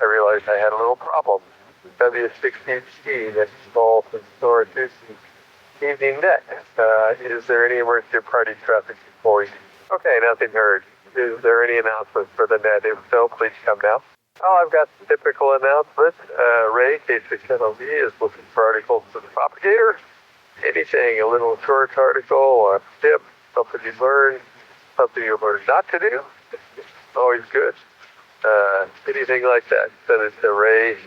I realized I had a little problem. W16C, that's installed from SOARA Member Net. Is there any emergency party traffic deployed? Okay, nothing heard. Is there any announcements for the net? If so, please come now. Oh, I've got the typical announcements. Ray, K6NOV, is looking for articles to the propagator. Anything, a little short article, a tip, something you learned, something you learned not to do. Always good. Anything like that, send it to Ray,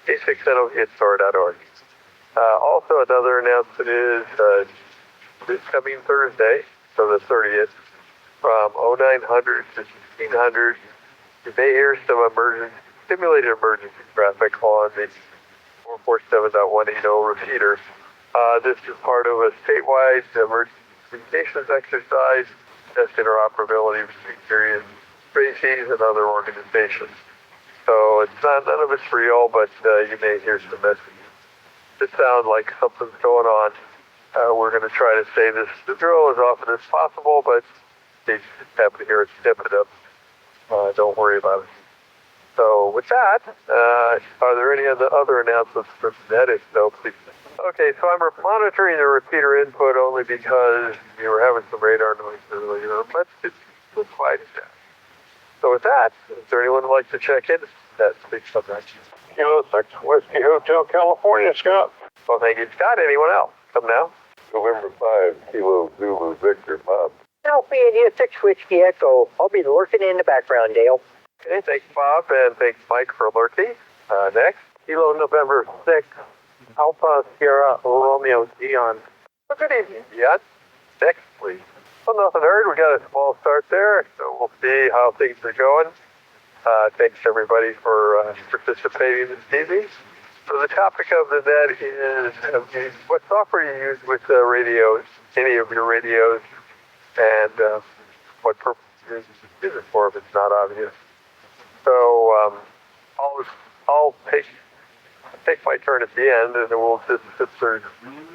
K6NOV at SOARA.org. Also, another announcement is this coming Thursday, so the 30th, from 0900 to 1600, you may hear some simulated emergency traffic on the 447.180 repeater. This is part of a statewide emergency communications exercise, test interoperability between various agencies and other organizations. So it's none of it's real, but you may hear some messages that sound like something's going on. We're going to try to say the drill as often as possible, but if you just happen to hear it snippet up, don't worry about it. So with that, are there any other announcements from that? If so, please. Okay, so I'm monitoring the repeater input only because we were having some radar noise earlier. Let's just quiet it down. So with that, is there anyone who'd like to check in? That speaks up right. Kilo 6 Whiskey Hotel, California, Scott. Well, thank you, Scott. Anyone else? Come now. November 5, Kilo Zulu Victor, Bob. Alpha India 6 Whiskey Echo. I'll be lurking in the background, Dale. Okay, thanks, Bob, and thanks, Mike, for lurking. Next, Kilo November 6, Alpha Sierra Romeo Dion. Well, good evening, Dion. Next, please. Well, nothing heard. We got a small start there, so we'll see how things are going. Thanks, everybody, for participating this evening. So the topic of the net is what software you use with radios, any of your radios, and what purpose you use it for if it's not obvious. So I'll take my turn at the end, and then we'll just there's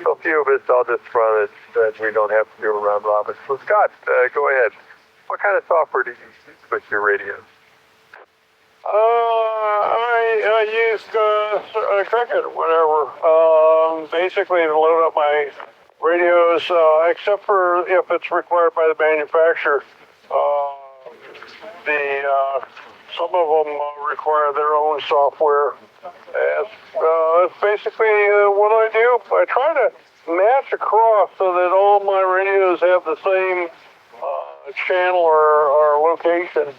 a few of us. I'll just run it, and we don't have to do a round robin. So Scott, go ahead. What kind of software do you use with your radios? I used Cricket, whatever. Basically to load up my radios, except for if it's required by the manufacturer. Some of them require their own software. That's basically what I do. I try to match across so that all my radios have the same channel or location.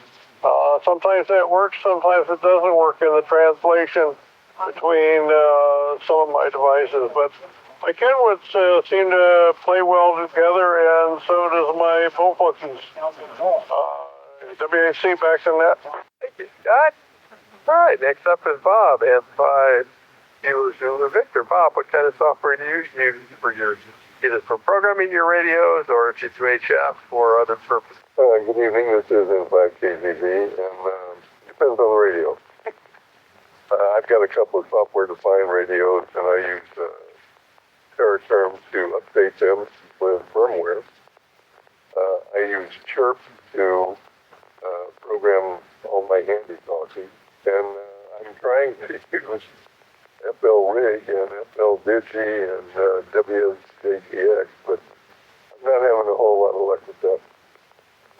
Sometimes that works, sometimes it doesn't work in the translation between some of my devices. But my Kenwoods seem to play well together, and so does my Volkswagens. WAC back in that. Thank you, Scott. All right, next up is Bob, and by Zulu Victor. Bob, what kind of software do you use for your, either for programming your radios or if you do HF or other purposes? Good evening, this is N5KZB, and depends on the radio. I've got a couple of software-defined radios, and I use Terraterm to update them with firmware. I use Chirp to program all my handy talking, and I'm trying to use FL Rig and FL Digi and WSJTX, but I'm not having a whole lot of luck with that.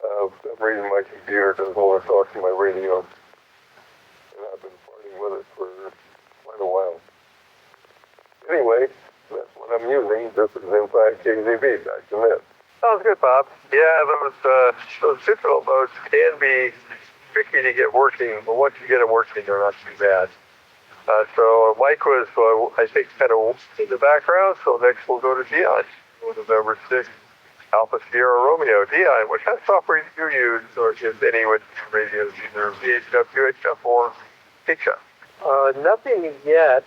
For some reason, my computer doesn't want to talk to my radio, and I've been farting with it for quite a while. Anyway, that's what I'm using. This is N5KZB, back to net. Sounds good, Bob. Yeah, those digital modes can be tricky to get working, but once you get them working, they're not too bad. So Mike was, I think, kind of in the background, so next we'll go to Dion, November 6th. Alpha Sierra Romeo. Dion, what kind of software do you use, or if any, with radios, either VHF, UHF, or HF? Nothing yet.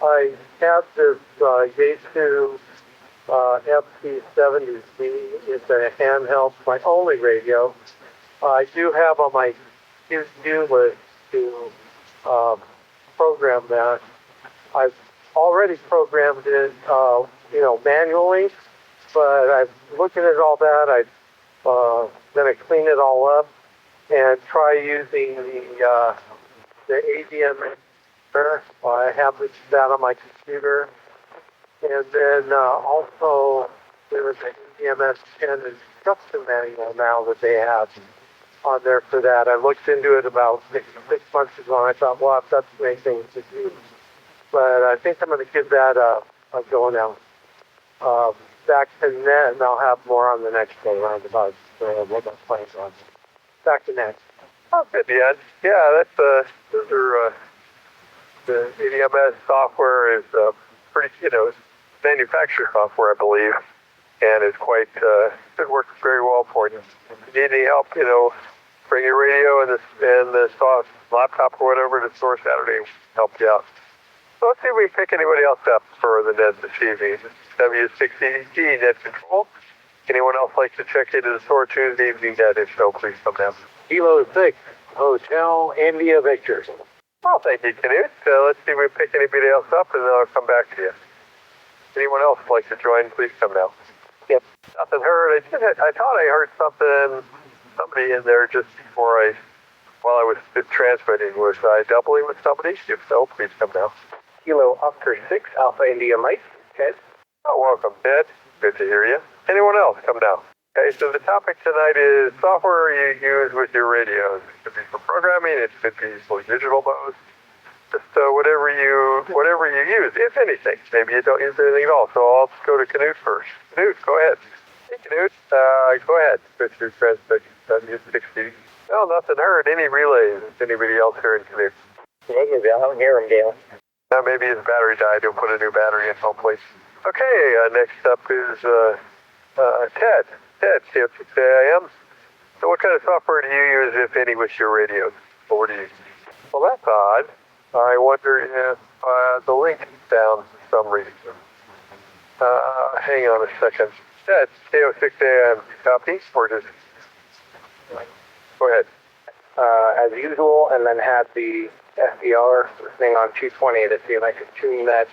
I have this Yaesu FT70C. It's a handheld, my only radio. I do have on my QQ list to program that. I've already programmed it, manually, but I'm looking at all that. I'm going to clean it all up and try using the ADM. I have that on my computer, and then also there is an ADMS 10 instruction manual now that they have on there for that. I looked into it about six months ago, and I thought, well, that's the main thing to do. But I think I'm going to give that a go now. Back to net, and I'll have more on the next go round about what my plans are. Back to net. Oh, good, yeah. Yeah, that's, those are, the ADMS software is pretty, it's manufactured software, I believe, and it's quite, it works very well for you. If you need any help, bring your radio and the soft laptop or whatever to Store Saturday and help you out. So let's see if we can pick anybody else up for the net this evening. W6ED Net Control. Anyone else like to check into the SOARA Tuesday evening net? If so, please come down. Kilo 6, Hotel India Victor. Well, thank you, Canute. Let's see if we can pick anybody else up, and then I'll come back to you. Anyone else like to join, please come now. Yep. Nothing heard. I thought I heard somebody in there just before while I was transmitting. Was I doubling with somebody? If so, please come now. Kilo Oscar 6, Alpha India Mike. Ted. Oh, welcome, Ted. Good to hear you. Anyone else? Come now. Okay, so the topic tonight is software you use with your radios. It could be for programming. It could be for digital modes. Just whatever you use, if anything. Maybe you don't use anything at all. So I'll go to Canute first. Canute, go ahead. Hey, Canute, go ahead with your transmission. W60. Well, nothing heard. Any relays? Is anybody else hearing Canute? Negative. I don't hear him, Dale. Now maybe his battery died. He'll put a new battery in someplace. Okay, next up is Ted. Ted, CO6AM. So what kind of software do you use, if any, with your radios? What do you use? Well, that's odd. I wonder if the link is down for some reason. Hang on a second. Ted, CO6AM, copy? Or just... Go ahead. As usual, and then had the SDR thing on 220 to see if I could tune that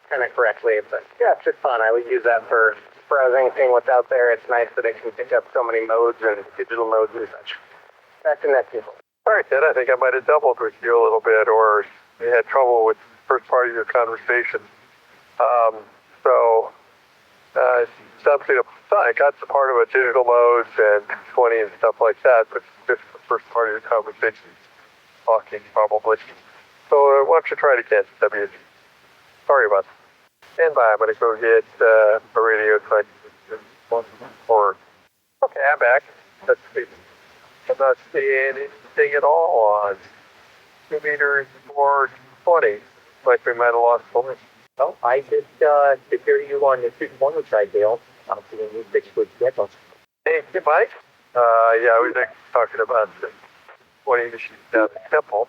kind of correctly. But yeah, it's just fun. I would use that for anything what's out there. It's nice that it can pick up so many modes and digital modes and such. Back to net people. All right, Ted, I think I might have doubled with you a little bit, or you had trouble with the first part of your conversation. I got the part about digital modes and 20 and stuff like that, but just the first part of your conversation, talking probably. So why don't you try it again, W? Sorry about that. Stand by, I'm going to go get a radio so I can... Okay, I'm back. Let's see. I'm not seeing anything at all on 2 meters or 20. Like we might have lost the link. Well, I just could hear you on the 220 side, Dale. I'm seeing you 6 foot signal. Hey, Mike? Yeah, we were talking about the 20 machines down the temple.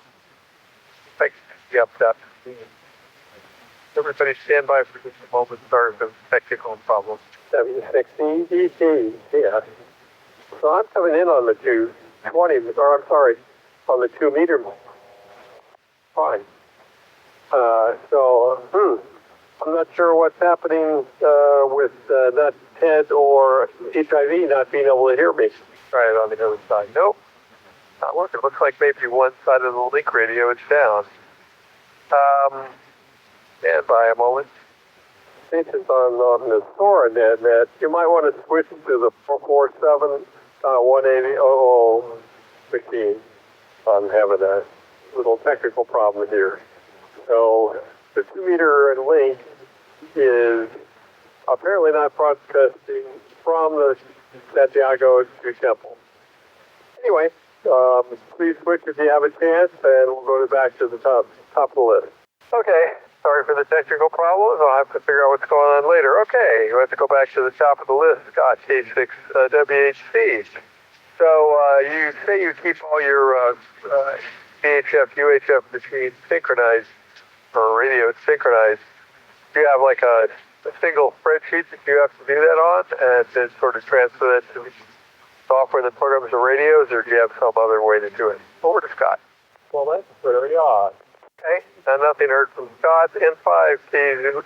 Thanks. Yep, that. Everybody stand by for just a moment. Sorry for the technical problems. W6ED, yeah. So I'm coming in on the 220, or I'm sorry, on the 2 meter. Fine. I'm not sure what's happening with not Ted or HIV not being able to hear me. Try it on the other side. Nope. Not working. Looks like maybe one side of the link radio is down. Stand by a moment. Since it's on the SOARA net, you might want to switch to the 447 180 machine. I'm having a little technical problem here. So the 2 meter link is apparently not broadcasting from the Santiago to Temple. Anyway, please switch if you have a chance, and we'll go back to the top of the list. Okay. Sorry for the technical problems. I'll have to figure out what's going on later. Okay, we have to go back to the top of the list. Scott, K6 WHC. So you say you keep all your VHF, UHF machines synchronized, or radios synchronized. Do you have like a single spreadsheet that you have to do that on, and then sort of transfer that to software that programs the radios, or do you have some other way to do it? Over to Scott. Well, that's very odd. Okay, nothing heard from Scott. N5,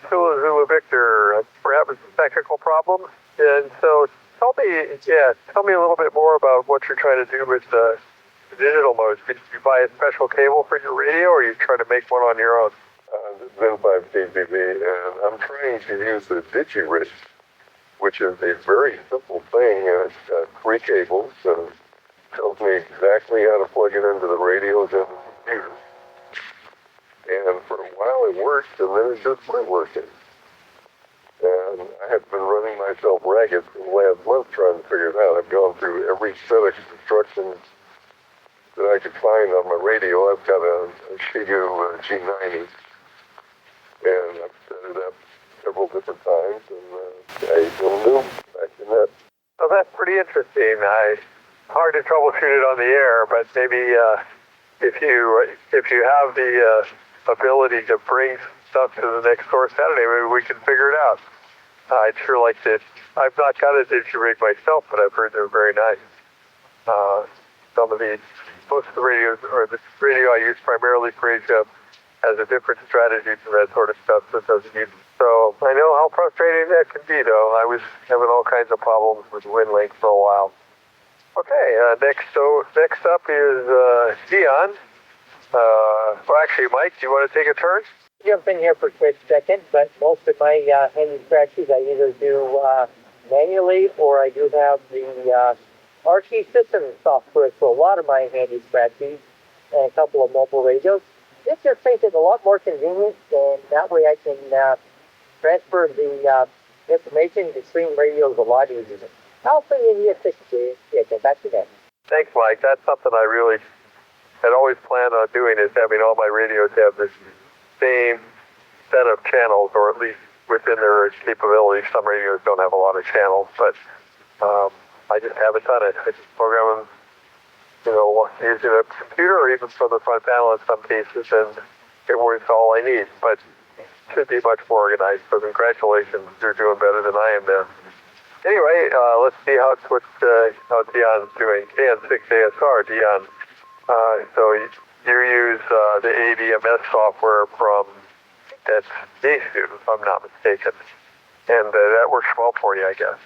Zulu Victor. We're having some technical problems. And so tell me a little bit more about what you're trying to do with the digital modes. Did you buy a special cable for your radio, or you try to make one on your own? Then 5 KBB, and I'm trying to use the DigiRich, which is a very simple thing. It's got 3 cables, tells me exactly how to plug it into the radios and the computer. And for a while it worked, and then it just quit working. And I have been running myself ragged for the last month trying to figure it out. I've gone through every set of instructions that I could find on my radio. I've got a Shigu G90, and I've set it up several different times, and I will do back in that. So that's pretty interesting. Hard to troubleshoot it on the air, but maybe if you have the ability to bring stuff to the next Source Saturday, maybe we can figure it out. I'd sure like to. I've not got a DigiRig myself, but I've heard they're very nice. Most of the radios, or the radio I use primarily for Asia, has a different strategy for that sort of stuff, so it doesn't use. So I know how frustrating that can be, though. I was having all kinds of problems with WinLink for a while. Okay, next up is Dion. Well, actually, Mike, do you want to take a turn? Jump in here for a quick second, but most of my handy scratches I either do manually or I do have the RT system software for a lot of my handy scratches and a couple of mobile radios. This just makes it a lot more convenient, and that way I can transfer the information between radios a lot easier. I'll send you the 60. Yeah, get back to that. Thanks, Mike. That's something I really had always planned on doing, is having all my radios have this same set of channels, or at least within their capabilities. Some radios don't have a lot of channels, but I just haven't done it. I just program them, using a computer or even from the front panel in some cases, and it works all I need. But it should be much more organized. So congratulations, you're doing better than I am there. Anyway, let's see how Dion's doing. KN6ASR, Dion. So you use the AVMS software from Yaesu, if I'm not mistaken. And that works well for you, I guess.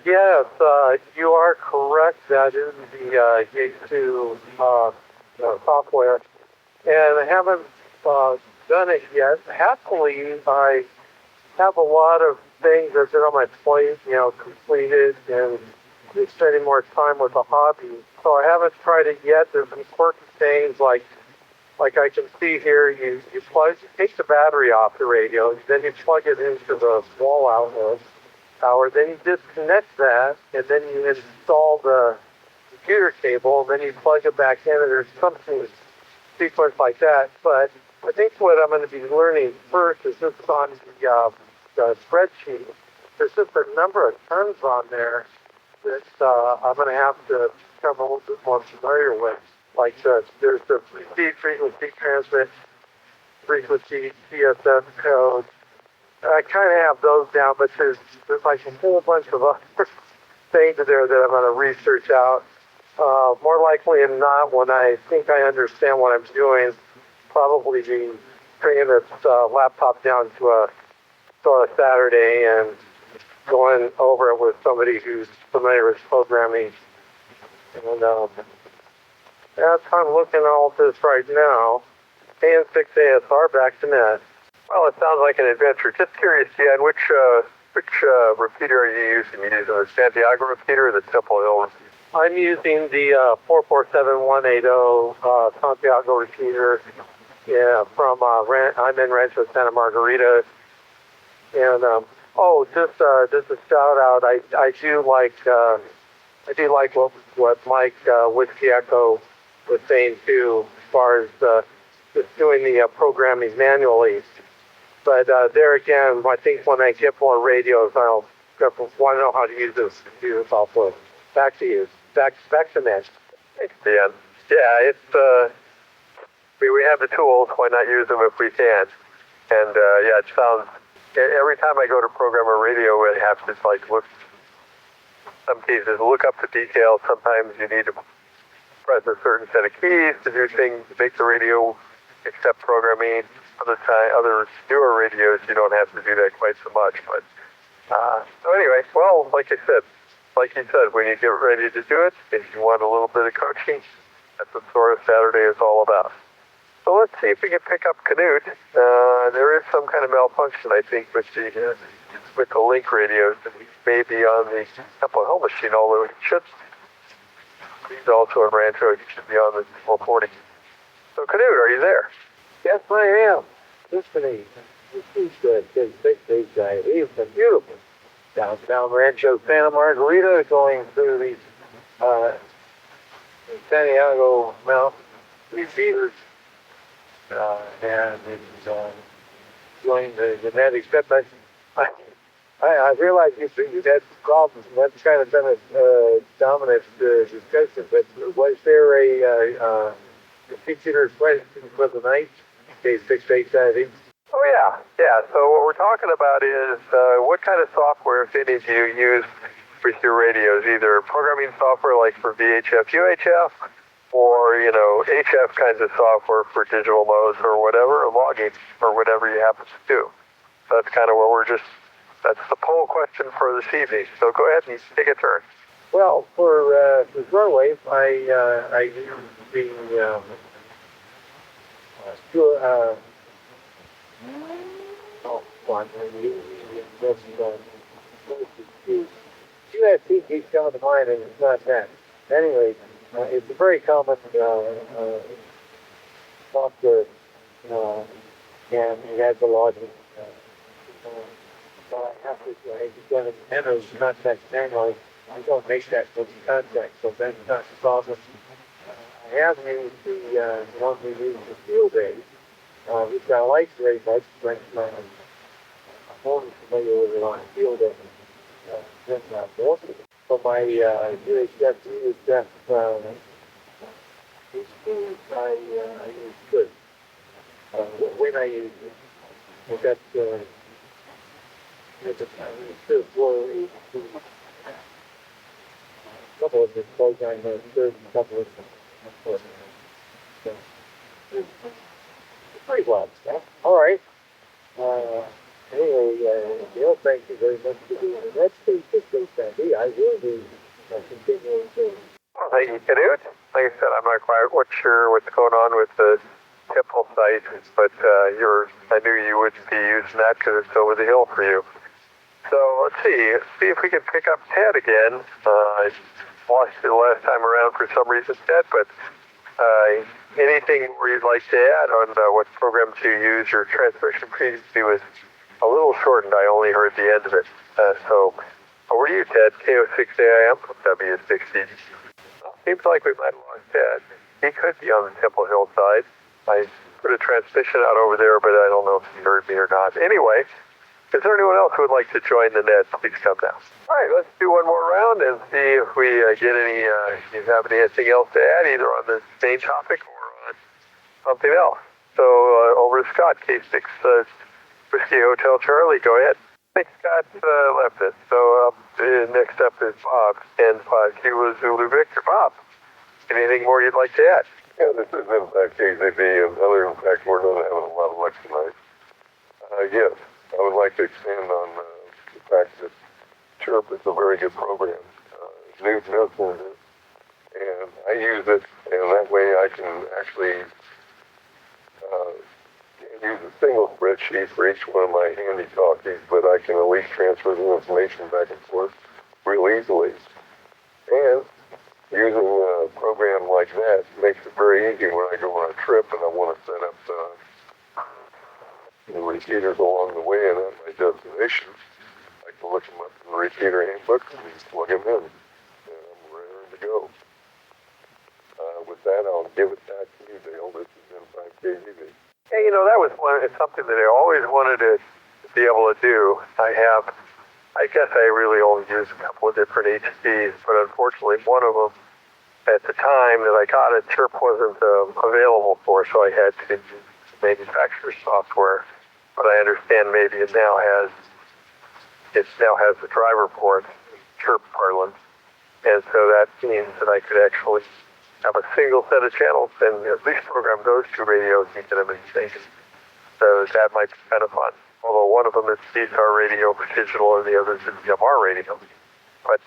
Yes, you are correct. That is the Yaesu software. And I haven't done it yet. Happily, I have a lot of things that are on my plate, completed, and spending more time with the hobby. So I haven't tried it yet. There's some quirky things like I can see here, you take the battery off the radio, then you plug it into the wall outlet power, then you disconnect that, and then you install the computer cable, and then you plug it back in, and there's something sequence like that. But I think what I'm going to be learning first is just on the spreadsheet. There's just a number of terms on there that I'm going to have to become a little bit more familiar with. Like there's the receive frequency, transmit frequency, CSS code. I kind of have those down, but there's like a whole bunch of other things there that I'm going to research out. More likely than not, when I think I understand what I'm doing, probably be bringing this laptop down to a SOARA Saturday and going over it with somebody who's familiar with programming. And that's how I'm looking at all this right now. KN6ASR back to net. Well, it sounds like an adventure. Just curious, Dion, which repeater are you using? Are you using the Santiago repeater or the Temple Hill repeater? I'm using the 447180 Santiago repeater. Yeah, from I'm in Rancho Santa Margarita. And just a shout out. I do like what Mike Whiskey Echo was saying too, as far as just doing the programming manually. But there again, I think when I get more radios, I'll want to know how to use this computer software. Back to you. Back to Mitch. Thanks, Dion. Yeah, we have the tools. Why not use them if we can? And it sounds. Every time I go to program a radio, I have to look. Some cases, look up the details. Sometimes you need to press a certain set of keys to do things to make the radio accept programming. Other newer radios, you don't have to do that quite so much. But so anyway, well, like you said, when you get ready to do it, if you want a little bit of coaching, That's what SOARA Saturday is all about. So let's see if we can pick up Canute. There is some kind of malfunction, I think, with the link radios, and he may be on the Temple Hill machine, although he should. He's also in Rancho. He should be on the 440. So Canute, are you there? Yes, I am. Listening. This is good. Good, big guy. It's beautiful. Downtown Rancho Santa Margarita, going through these Santiago Mountain repeaters, and it's going the net. Except I realize you had problems, and that's kind of been a dominant discussion. But was there a particular question for the night? Case 687. Oh, yeah. So what we're talking about is what kind of software, if any, do you use with your radios? Either programming software like for VHF, UHF, or, HF kinds of software for digital modes or whatever, or logging, or whatever you happen to do. That's kind of what that's the poll question for this evening. So go ahead and take a turn. Well, for Shortwave, I use the QSC keeps coming to mind, and it's not that. Anyway, it's a very common software, and it has the logic. So I have to enter the contact manually. I don't make that with the contact, so that's not the problem. I have used the one we use for field days. We've got a light very much, but I'm only familiar with it on field days. So my UHF I use good. When I use it, that's couple of the programs, third couple of pretty well. All right. Anyway, Neil, thank you very much for doing it. That's the Sandy. I will be continuing to. Well, thank you, Canute. Like I said, I'm not quite sure what's going on with the Temple site, but I knew you wouldn't be using that because it's over the hill for you. So let's see if we can pick up Ted again. I lost you the last time around for some reason, Ted, but anything where you'd like to add on what programs you use? Your transmission previously was a little shortened. I only heard the end of it. So over to you, Ted. KO6AIM from W60. Seems like we might have lost Ted. He could be on the Temple Hill side. I put a transmission out over there, but I don't know if he heard me or not. Anyway, is there anyone else who would like to join the net? Please come down. All right, let's do one more round and see if we get any, if you have anything else to add, either on the main topic or on something else. So over to Scott, K6, Whiskey Hotel Charlie, go ahead. I think Scott left it. So next up is Bob, and 5 Kilo Zulu Victor. Bob, anything more you'd like to add? Yeah, this is in fact KZB, and other in fact we're not having a lot of luck tonight. Yes, I would like to expand on the fact that Chirp is a very good program. Newt mentioned it, and I use it, and that way I can actually use a single spreadsheet for each one of my handy talkies, but I can at least transfer the information back and forth real easily. And using a program like that makes it very easy when I go on a trip and I want to set up the repeaters along the way and at my destination. I can look them up in the repeater handbook and plug them in, and I'm ready to go. With that, I'll give it back to you, Dale. This is M5KGV. Yeah, that was something that I always wanted to be able to do. I guess I really only use a couple of different HCs, but unfortunately one of them at the time that I got it, Chirp wasn't available for, so I had to use manufacturer's software. But I understand maybe it now has the driver port, Chirp parlance, and so that means that I could actually have a single set of channels and at least program those two radios into them in sync. So that might be kind of fun. Although one of them is CSAR radio for digital and the other is DMR radio. But,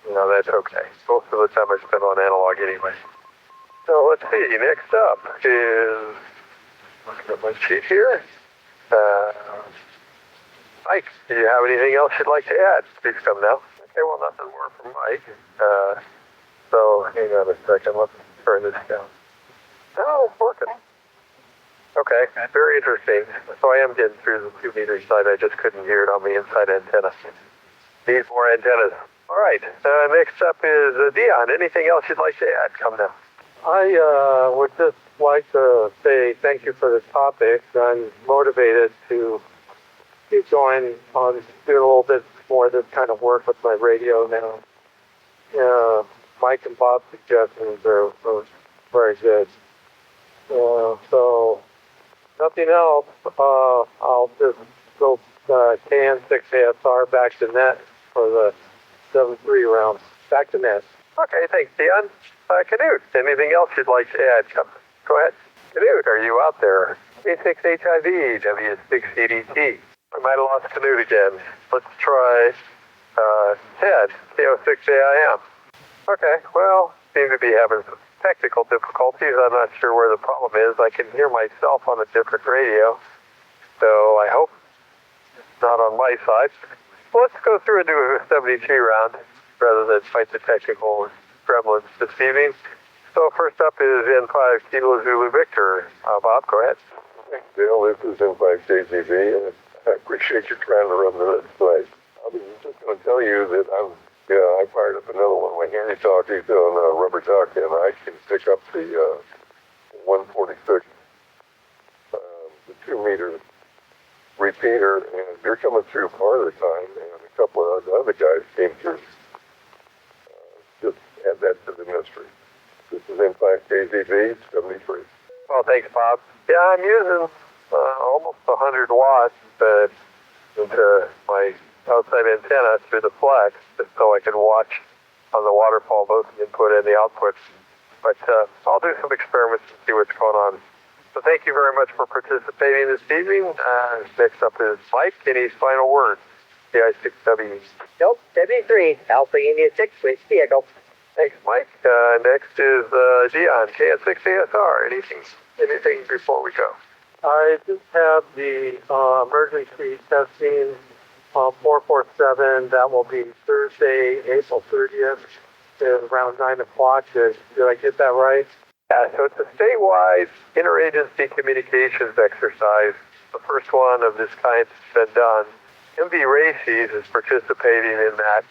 that's okay. Most of the time I spend on analog anyway. So let's see, next up is, looking at my sheet here. Mike, do you have anything else you'd like to add? Please come now. Okay, well, nothing more from Mike. So hang on a second, let's turn this down. Oh, it's working. Okay, very interesting. So I am getting through the 2 meter side, I just couldn't hear it on the inside antenna. Need more antennas. All right, next up is Dion. Anything else you'd like to add? Come now. I would just like to say thank you for this topic. I'm motivated to keep going on doing a little bit more of this kind of work with my radio now. Mike and Bob's suggestions are very good. So nothing else. I'll just go KN6ASR back to net for the 7-3 round. Back to net. Okay, thanks, Dion. Canute, anything else you'd like to add? Go ahead. Canute, are you out there? A6HIV, W6EDT. I might have lost Canute again. Let's try Ted, KO6AIM. Okay, well, seem to be having some technical difficulties. I'm not sure where the problem is. I can hear myself on a different radio, so I hope it's not on my side. Well, let's go through and do a 73 round rather than fight the technical gremlins this evening. So first up is N5 Kilo Zulu Victor. Bob, go ahead. Thanks, Dale. This is N5 KZV, and I appreciate you trying to run the tonight. I was just going to tell you that I fired up another one of my handy talkies on rubber duck, and I can pick up the 146, the 2 meter repeater, and they're coming through part of the time, and a couple of the other guys came through. Just add that to the mystery. This is N5 KZV 73. Well, thanks, Bob. Yeah, I'm using almost 100 watts into my outside antenna through the flex, just so I can watch on the waterfall both the input and the output. But I'll do some experiments and see what's going on. So thank you very much for participating this evening. Next up is Mike. Any final words? CI6W. Nope, 73, Alpha India 6, switch vehicle. Thanks, Mike. Next is Dion, KN6ASR. Anything before we go? I just have the emergency testing 447. That will be Thursday, April 30th, around 9 o'clock. Did I get that right? Yeah, so it's a statewide interagency communications exercise. The first one of this kind has been done. MV Races is participating in that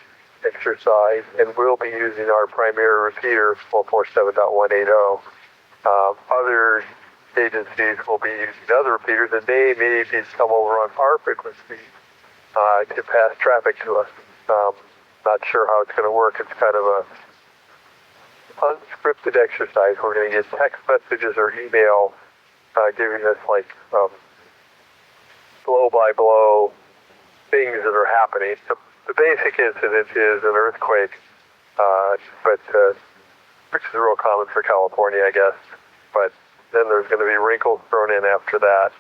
exercise, and we'll be using our primary repeater, 447.180. Other agencies will be using other repeaters, and they may need to come over on our frequency to pass traffic to us. Not sure how it's going to work. It's kind of a unscripted exercise. We're going to get text messages or email giving us like blow-by-blow things that are happening. So the basic incident is an earthquake, which is real common for California, I guess. But then there's going to be wrinkles thrown in after that.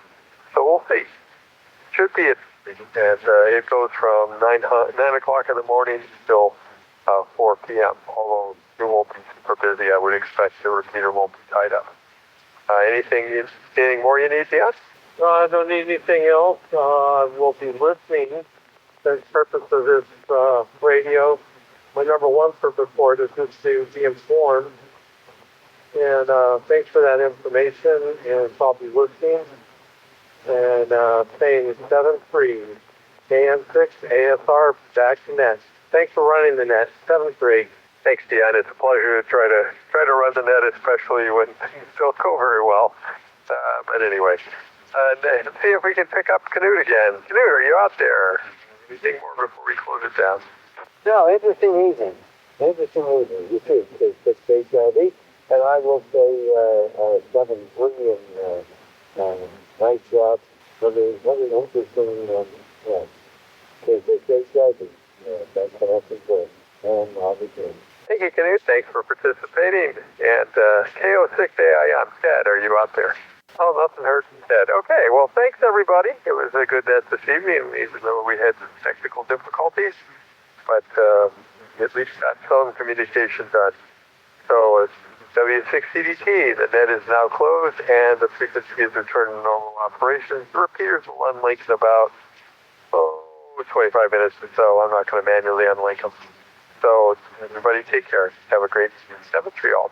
So we'll see. Should be it. And it goes from 9 o'clock in the morning till 4 p.m., although it won't be super busy. I would expect the repeater won't be tied up. Anything more you need, Dion? I don't need anything else. I will be listening. The purpose of this radio, my number one purpose for it is just to be informed. And thanks for that information, and I'll be listening. And saying 7-3, KN6, ASR, back to net. Thanks for running the net, 7-3. Thanks, Dion. It's a pleasure to try to run the net, especially when things don't go very well. But anyway, let's see if we can pick up Canute again. Canute, are you out there? Anything more before we close it down? No, interesting evening. You too, KN6ASR. And I will say 7-3 and nice job. Very interesting. KN6ASR. That's good. And I'll be good. Thank you, Canute. Thanks for participating. And KO6AIM, Ted, are you out there? Oh, nothing heard from Ted. Okay, well, thanks, everybody. It was a good net this evening, even though we had some technical difficulties. But at least got some communication done. So W6CDT, the net is now closed and the frequency is returned to normal operations. The repeaters will unlink in about 25 minutes or so. I'm not going to manually unlink them. So everybody take care. Have a great 7-3 all.